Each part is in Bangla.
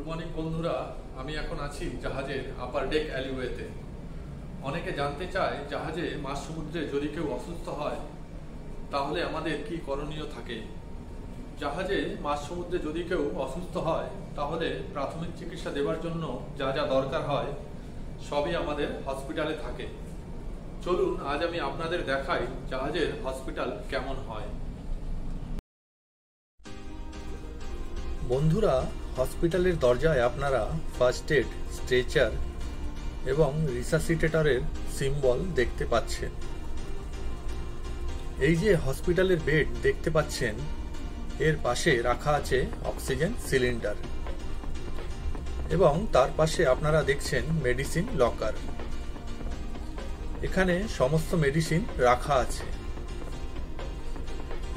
মর্নিং বন্ধুরা, আমি এখন আছি জাহাজের আপার ডেক অ্যালিওয়েতে। অনেকে জানতে চায় জাহাজে মাঝ সমুদ্রে যদি কেউ অসুস্থ হয় তাহলে আমাদের কি করণীয় থাকে। জাহাজে মাঝ সমুদ্রে যদি কেউ অসুস্থ হয় তাহলে প্রাথমিক চিকিৎসা দেওয়ার জন্য যা যা দরকার হয় সবই আমাদের হসপিটালে থাকে। চলুন আজ আমি আপনাদের দেখাই জাহাজের হসপিটাল কেমন হয়। বন্ধুরা, হসপিটালের দরজায় আপনারা ফার্স্ট এড, স্ট্রেচার এবং রিসাসিটেটরের সিম্বল দেখতে পাচ্ছেন। এই যে হসপিটালের বেড দেখতে পাচ্ছেন, এর পাশে রাখা আছে অক্সিজেন সিলিন্ডার এবং তার পাশে আপনারা দেখছেন মেডিসিন লকার। এখানে সমস্ত মেডিসিন রাখা আছে।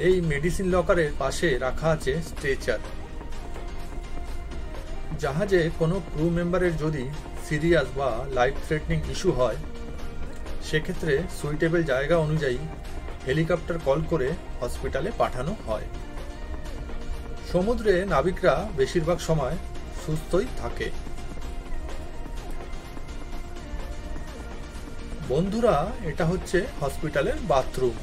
এই মেডিসিন লকারের পাশে রাখা আছে স্ট্রেচার। জাহাজে কোনো ক্রু মেম্বারের যদি সিরিয়াস বা লাইফ থ্রেটনিং ইস্যু হয় সেক্ষেত্রে সুইটেবল জায়গা অনুযায়ী হেলিকপ্টার কল করে হসপিটালে পাঠানো হয়। সমুদ্রে নাবিকরা বেশিরভাগ সময় সুস্থই থাকে। বন্ধুরা, এটা হচ্ছে হসপিটালের বাথরুম।